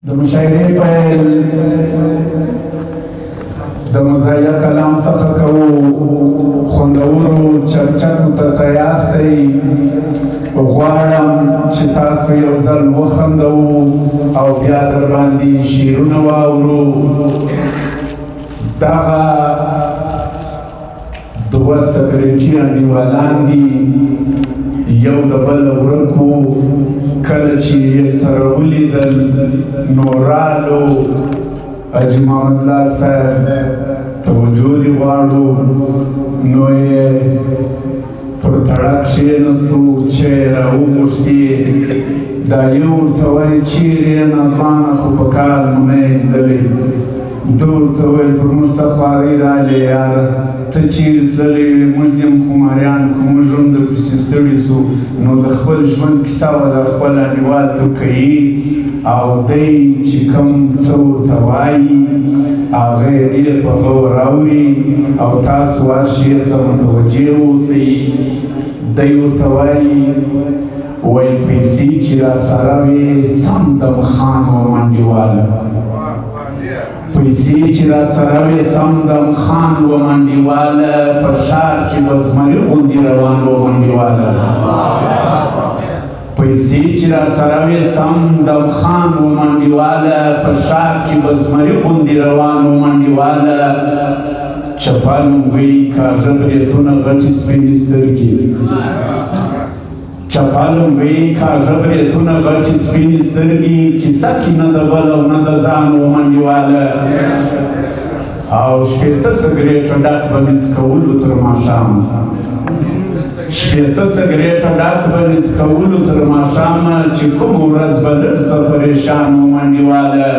د مشاعرې پیل د مزایا کلام څخه کوو خوندورو چرچکو ته تیار سئ غواړم چې تاسو یو ځل وخندو او بیا در باندې شعرونه واورو دغه دوه سګرټي انډیوالان دي یو د بل ورکو کله چې یې سره ولیدل نو رالو حاجي محمد لال صاحب توجه دې غواړو نو یې پر تړه کښېنستو چې یې راوغوښتې دا یو ورته وایي چیرې یې نظمانه خو په کال مو نه یې لیدلی ده ورته ویل پر موږ څه خوارۍ رالې یاره ته چیرې تللی وې موږ دې هم خماریان کړو موږ هم درپسې ستړي سو نو د خپل ژوند کیسه وه د خپل انډیوال ته کوي او دی چې کوم څه ورته وایي هغه یې ډېر په غور اوري او تاسو هر شعر ته متوجه اوسئ دی ورته وایي ویل پیسې چې راسره وې سم دم خان و منډیواله پیسې چې راسره وې سم دم خان و منډیواله په ښار کې به زمري غوندې روان و منډیواله پیسې چې راسره وې سم دم خان و منډیواله په ښار کې به زمري غوندې روان و منډیواله چپه لونګۍ کاږه بریتونه غټې سپینې سترګې چپه لونګۍ کاږه بریتونه غټې سپینې سترګې کیسه کې نه د بل او نه د ځان و منډیواله او شپېته سګرېټه ډک به مې څکولو تر ماښامه شپېته سګرېټه ډک به مې څکولو تر ماښامه چې کومه ورځ به لږ زه پریشان و منډیواله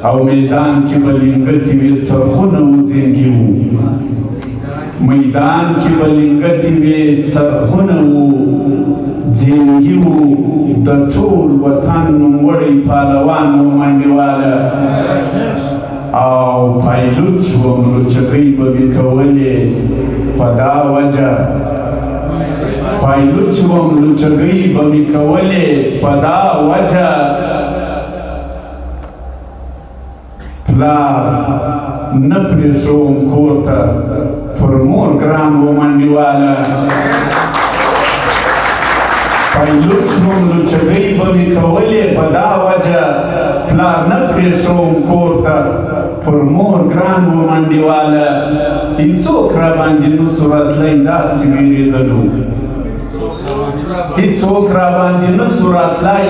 او میدان کې به لنګتې وې څرخونه و زینګي وو میدان کې به لنګتې وې څرخونه وو زینګي وو د ټول وطن نوموړی پهلوان و منډیواله او پایلوچ وم لوچکۍ به مې کولې په دا وجه پایلوچ وم لوچکۍ به مې کولې په دا وجه پلار نه پرېښوم کور ته پر مور ګران و منډیواله پایلوچ وم لوچکۍ به مې کولې په دا وجه پلار نه پرېښوم کور ته پر مور ګران و منډیواله هېڅوک راباندې نسو راتلی داسې وېرېدلو هېڅوک راباندې نسو راتلی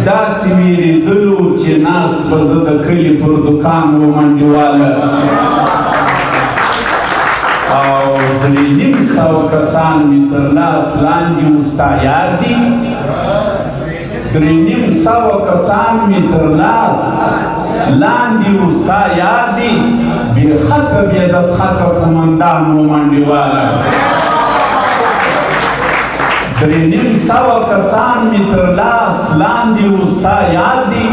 داسې وېرېدلو چې ناست به زه د کلي پر دوکان و منډیواله او 350 کسان مې تر لاس لاندې و ستا یاد دي 350 کسان مې تر لاس لاندې و ستا یاد دي بې خطه بې دستخطه قومندان و منډیواله 350 کسان مې تر لاس لاندې و ستا یاد دي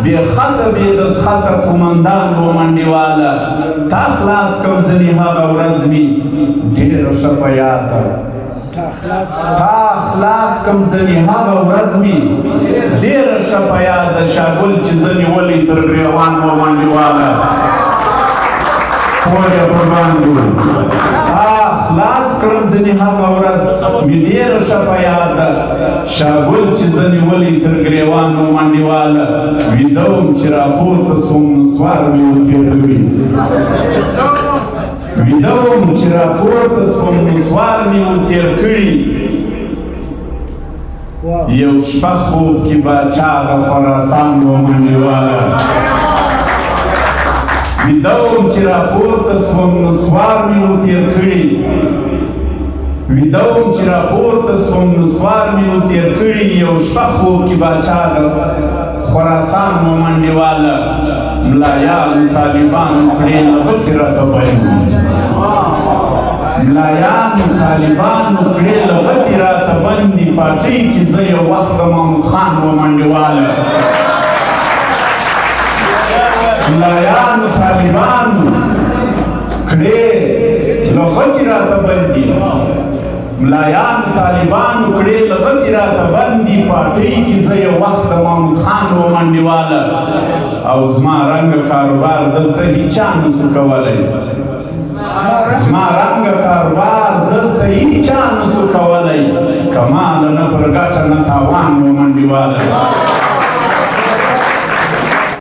بې خطه بې دستخطه قومندان و منډیواله تا خلاص کړم ځینې هغه ورځ مې ډېره ښه په یاد ده تا خلاص کړم ځینې هغه ورځ مې ډېره ښه په یاد ده شاګل چې زه نیولی تر ګرېوان و منډیواله پوه یې پر باندې خلاص کړم ځینې هغه ورځ مې ډېره ښه په یاد ده شاګل چې زه نیولی تر ګرېوان و منډیواله ویده وم چې راپورته سوم نسوار مې وتېر کړي ویده وم چې راپورته سوم نسوار مې وتېر کړي یو شپه خوب کې باچا د خراسان و منډیواله ویده وم چې راپورته سوم نسوار مې وتېر کړي ویده وم چې راپورته سوم نسوار مې وتېر کړي یو شپه خوب کې باچا د خراسان و منډیواله ملایانو طالبانو کړې لغتې راته بندي ملایانو طالبانو کړې لغتې راته بندي پاټۍ کې زه یو وخت د محمود خان و منډیواله ملایانو طالبانو کړې لغتې راته بندي ملایان طالبان کړي لغتې راته بندي پاټۍ کې زه یو وخت د محمود خان ومنډېواله او زما رنګه کاروبار دلته هیچا نسو کولی زما رنګه کاروبار دلته هیچا نسو کولی که ما له نه پر ګټه نه تاوان ومنډېواله